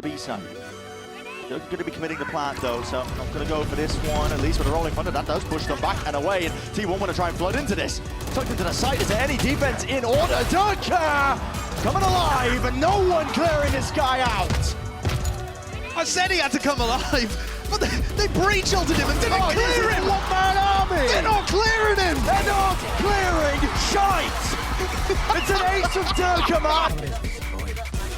the B side. They're going to be committing the plant though, so I'm not going to go for this one, at least with a rolling thunder. That does push them back and away, and T1 want to try and flood into this. Tucked into the site, is there any defense in order? Derke coming alive, and no one clearing this guy out. I said he had to come alive, but they breach-ulted him and didn't clear him! One-man army! They're not clearing him! They're not clearing shite! It's an ace of Derke, man!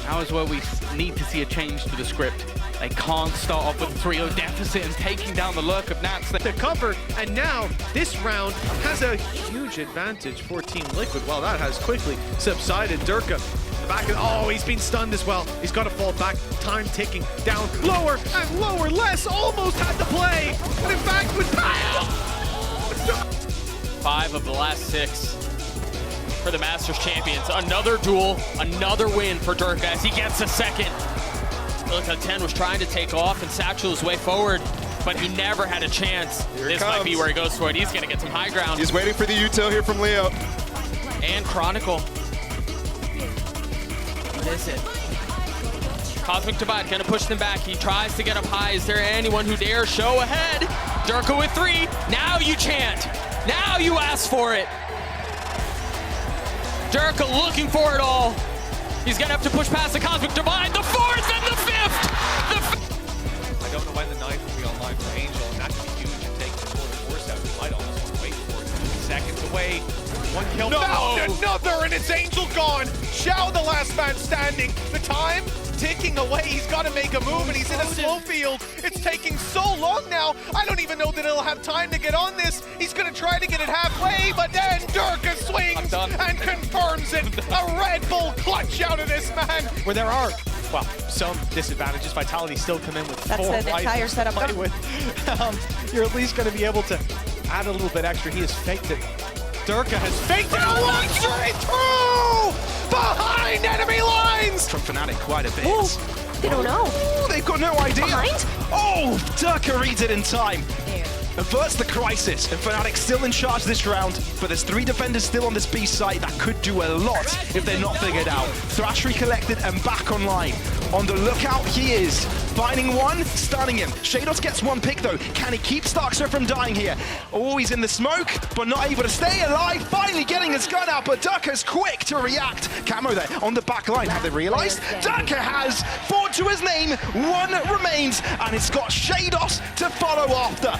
Now is where we need to see a change to the script. They can't start off with a 3-0 deficit and taking down the lurk of Nats. To cover, and now this round has a huge advantage for Team Liquid. Well, that has quickly subsided. Derke, the back of, oh, he's been stunned as well. He's got to fall back. Time ticking down, lower and lower. Les almost had to play, and in fact, with 5 of the last 6 for the Masters champions. Another duel, another win for Derke as he gets a second. Look, 10 was trying to take off and satchel his way forward, but he never had a chance. This might be where he goes for it. He's going to get some high ground. He's waiting for the util here from Leo. And Chronicle. What is it? Cosmic Divide going to push them back. He tries to get up high. Is there anyone who dares show ahead? Derke with 3. Now you chant. Now you ask for it. Derke looking for it all. He's going to have to push past the Cosmic Divide. The 4th and the 5th! I don't know when the 9th will be online for Angel, and that could be huge and take the force out. He might almost want to wait for it. Seconds away. 1 kill. found another, and it's Angel gone. Xiao, the last man standing. The time ticking away. He's got to make a move, and he's in a slow field. It's taking so long now. I don't even know that he'll have time to get on this. He's going to try to get it halfway, but then Derke swings and confirms it. A Red Bull clutch out of this man. Where there are, well, some disadvantages. Vitality still come in with 4 That's the entire rifles setup. to play with. You're at least going to be able to add a little bit extra. He has faked it. Derke has faked it. One straight through! Behind enemy lines! From Fnatic quite a bit. Ooh, they don't know. Ooh, they've got no idea. Behind? Oh, Derke reads it in time. Averts the crisis, and Fnatic still in charge this round, but there's 3 defenders still on this B site that could do a lot if they're not figured out. Thrash recollected and back online. On the lookout he is, finding one, stunning him. Shados gets 1 pick though. Can he keep Starkster from dying here? Oh, he's in the smoke, but not able to stay alive. Finally getting his gun out, but Derke's quick to react. Camo there on the back line. Have they realized? Derke has 4 to his name, 1 remains, and it's got Shados to follow after.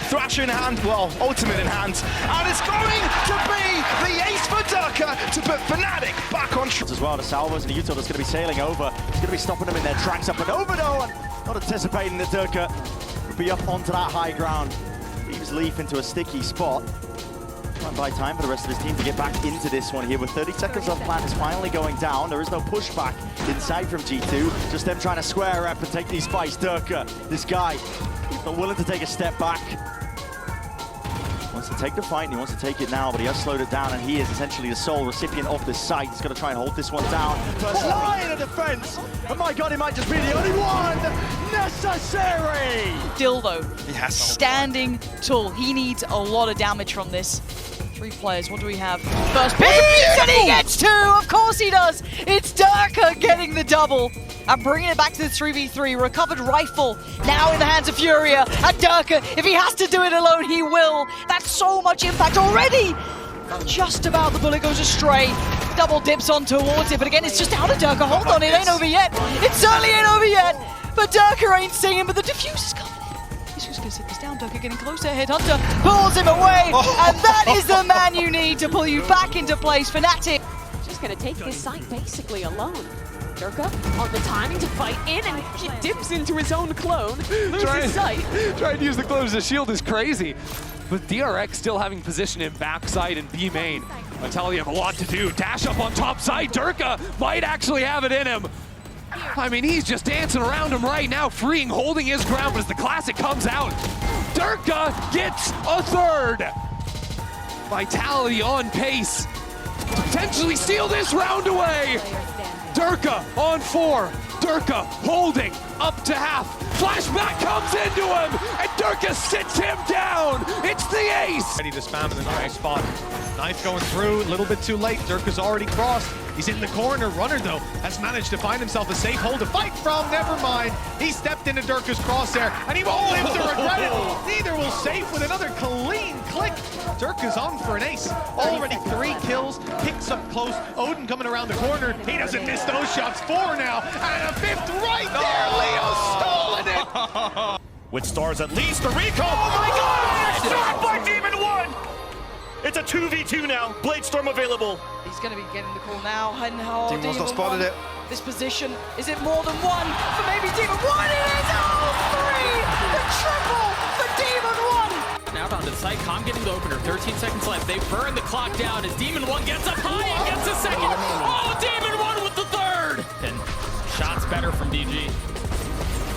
Thrasher in hand, well, ultimate in hand, and it's going to be the ace for Derke to put Fnatic back on track. As well, the Salvos and the Util that's going to be sailing over. He's going to be stopping them in their tracks up and over though, and not anticipating that Derke would be up onto that high ground. Leaves Leaf into a sticky spot. Trying to buy time for the rest of his team to get back into this one here. With 30 seconds left, plan is finally going down. There is no pushback inside from G2. Just them trying to square up and take these fights. Derke, this guy, he's not willing to take a step back. Wants to take the fight and he wants to take it now, but he has slowed it down, and he is essentially the sole recipient of this site. He's going to try and hold this one down. First line of defense, and my God, he might just be the only one necessary. Still though, standing tall. He needs a lot of damage from this. 3 players, what do we have? First pick, and he gets 2! Of course he does! It's Derke getting the double. And bringing it back to the 3v3. Recovered rifle now in the hands of Furia. And Derke, if he has to do it alone, he will. That's so much impact already. Just about the bullet goes astray. Double dips on towards it, but again, it's just out of Derke. Hold on, it ain't over yet. It certainly ain't over yet. But Derke ain't singing, but the defuse is coming in. He's just gonna sit this down. Derke getting closer. Headhunter pulls him away. And that is the man you need to pull you back into place. Fnatic. Just gonna take this site basically alone. Derke on the timing to fight in, and he dips into his own clone, loses sight. Trying to use the clone as a shield is crazy. With DRX still having position in backside and B main. Vitality have a lot to do. Dash up on top side. Derke might actually have it in him. I mean, he's just dancing around him right now, freeing, holding his ground, but as the classic comes out, Derke gets a 3rd. Vitality on pace to potentially steal this round away. Derke on 4. Derke holding up to half. Flashback comes into him, and Derke sits him down. It's the ace. Ready to spam in the normal spot. Knife going through, a little bit too late. Derke's already crossed. He's in the corner. Runner, though, has managed to find himself a safe hole to fight from. Never mind. He stepped into Derke's crosshair, and he won't live to regret it. Neither will Safe with another clean click. Derke's on for an ace. Already 3 kills. Picks up close. Odin coming around the corner. He doesn't miss those shots. 4 now. And a 5th right there. Leo stolen it. With stars at least, the recall. Oh my God! Shot by Demon 1! It's a 2v2 now. Bladestorm available. He's going to be getting the call now. And Demon's not spotted it. This position, is it more than 1 for maybe Demon 1? It is all 3! The triple for Demon 1! Now down to the site, Calm getting the opener, 13 seconds left. They burn the clock down as Demon 1 gets up high and gets a second. Oh, Demon 1 with the 3rd! And shots better from DG.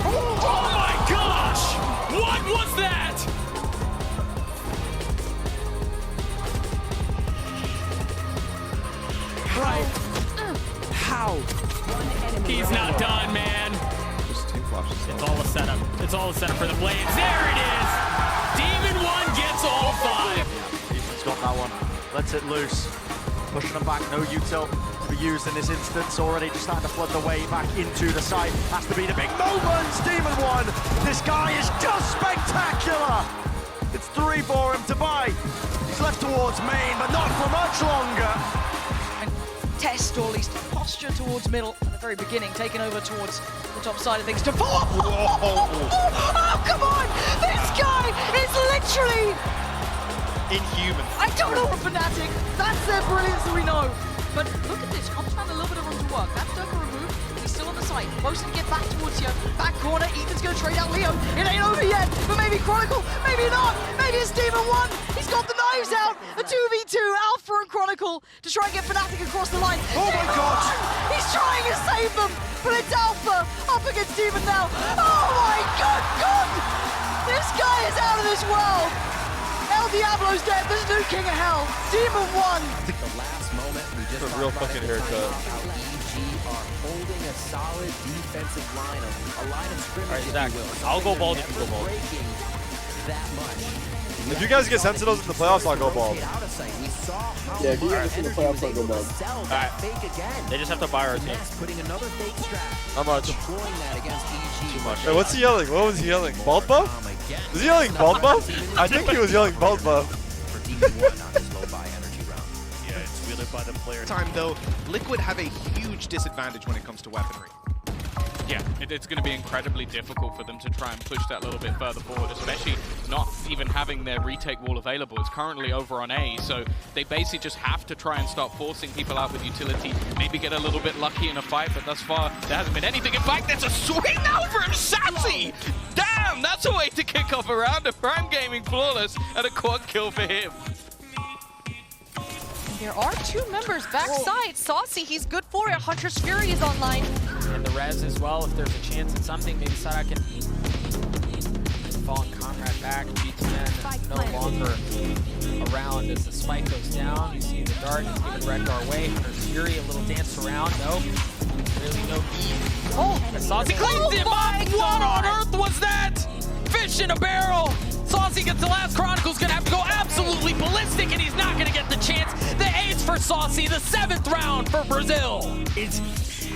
Oh my gosh! What was that? How? He's not done, man. It's all a setup. It's all a setup for the Blades. There it is! Demon 1 gets all 5. He's got that one. Lets it loose. Pushing them back. No util to be used in this instance. Already just starting to flood the way back into the site. Has to be the big moments. Demon 1. This guy is just spectacular. It's 3 for him to buy. He's left towards main, but not for much longer. Test, or at least posture towards middle at the very beginning, taken over towards the top side of things to fall. Oh, come on! This guy is literally Inhuman. I don't know what Fnatic. That's their brilliance that we know. But look at this. Comp's found a little bit of room to work. That's Derke removed. He's still on the site. Close and get back towards you. Back corner. Ethan's going to trade out Leo. It ain't over yet. But maybe Chronicle. Maybe not. Maybe it's Demon 1. He's got the knives out. A 2v2. Alpha and Chronicle to try and get Fnatic across the line. Oh my God. He's trying to save them. But it's Alpha up against Demon now. Oh my God. This guy is out of this world. El Diablo's dead. There's no king of hell. Demon 1. The last moment, we just a real fucking haircut. EG are holding a solid defensive lineup, a line of scrimmage. All right, Zach, I'll go bald if you go bald. That much. If you guys get Sentinels in the playoffs, I'll go bald. Yeah, if you get in the playoffs, I'll go bald. Alright. They just have to buy our team. Putting another fake strat. How much? Deploying that against EG. Too much. Wait, what's he yelling? What was he yelling? Bald buff? Was he yelling bald buff? I think he was yelling bald buff. For Demon 1 on his low buy energy round. Yeah, it's wielded by the player. Time, though, Liquid have a huge disadvantage when it comes to weaponry. Yeah, it's going to be incredibly difficult for them to try and push that little bit further forward, especially not even having their retake wall available. It's currently over on A, so they basically just have to try and start forcing people out with utility, maybe get a little bit lucky in a fight, but thus far there hasn't been anything. In fact, there's a swing out from Sacy! Damn, that's a way to kick off a round of Prime Gaming flawless and a quad kill for him. There are 2 members backside. Sacy, he's good for it. Hunter's Fury is online. And the res as well, if there's a chance at something, maybe Sada can fallen Conrad back. G2 no longer around as the spike goes down. You see the dart, he's giving Redgar away. Hunter's Fury, a little dance around. No, really no need. Oh, Sacy cleans him up! What on earth was that? Fish in a barrel! Sacy gets the last. Chronicle's gonna have to go absolutely ballistic, and he's not gonna get the chance. The ace for Sacy, the 7th round for Brazil.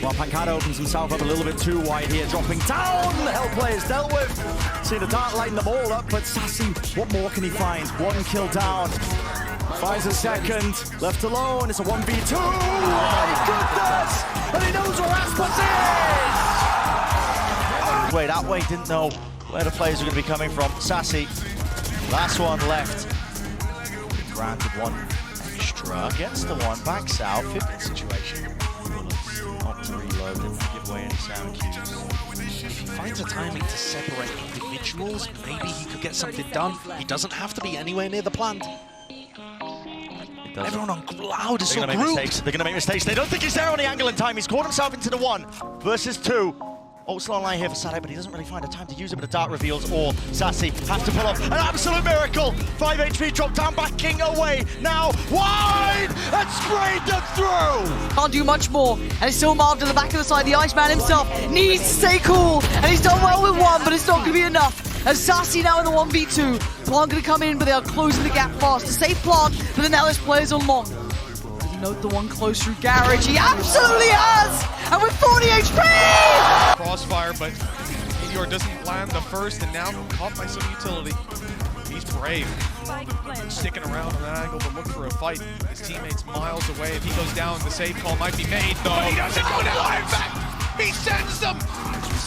Well, Pancada opens himself up a little bit too wide here, dropping down. The Hell players dealt with. See the dart lighting them all up, but Sacy, what more can he find? 1 kill down. Finds a second, left alone. It's a 1v2. Oh my goodness! And he knows where Aspas is! Way that way, didn't know where the players are going to be coming from. Sacy, last one left. Granted 1 extra. Gets the 1, backs out. 50th situation. Not to reload, didn't give away any sound cues. If he finds a timing to separate individuals, maybe he could get something done. He doesn't have to be anywhere near the plant. Everyone on Cloud is so grouped. They're going to make mistakes. They don't think he's there on the angle in time. He's caught himself into the 1 versus 2. Also online here for Sacy, but he doesn't really find a time to use it, but the dart reveals all. Sacy has to pull off an absolute miracle. 5 HP drop down, backing away. Now wide and sprayed them through. Can't do much more, and it's still marked at the back of the side. The Iceman himself needs to stay cool, and he's done well with 1, but it's not going to be enough. As Sacy now in the 1v2. Plant going to come in, but they are closing the gap fast. A safe plant, but the Nellis players are long. note the one close through Garage. He absolutely has! And with 40 HP! Crossfire, but Meteor doesn't land the first, and now caught by some utility. He's brave. Sticking around on that angle to look for a fight. His teammate's miles away. If he goes down, the save call might be made. No, but he doesn't go down. In fact, he sends them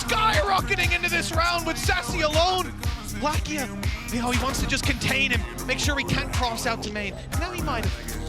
skyrocketing into this round with Sacy alone. Blackia, you know, he wants to just contain him, make sure he can't cross out to main. Now he might have.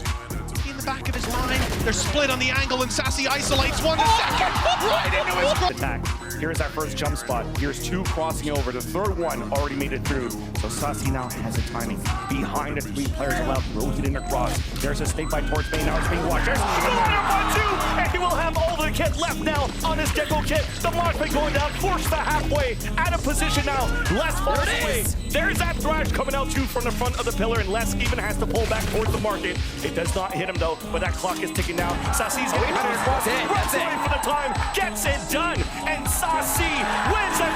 In the back of his mind, they're split on the angle, and Sacy isolates one second right into his attack. Here's that first jump spot. Here's two crossing over. The third one already made it through. So Sacy now has the timing. Behind the three players allowed, rotating across. There's a snake bite towards main. Now it's being watched. There's the line-up 1-2, and he will have all the kit left now on his Gecko kit. The Marshman going down, forced the halfway, out of position now. Les falls away. There's that Thrash coming out too from the front of the pillar, and Les even has to pull back towards the market. It does not hit him though, but that clock is ticking down. Sacy's getting better across, runs away for the time, gets it done, and Sacy wins at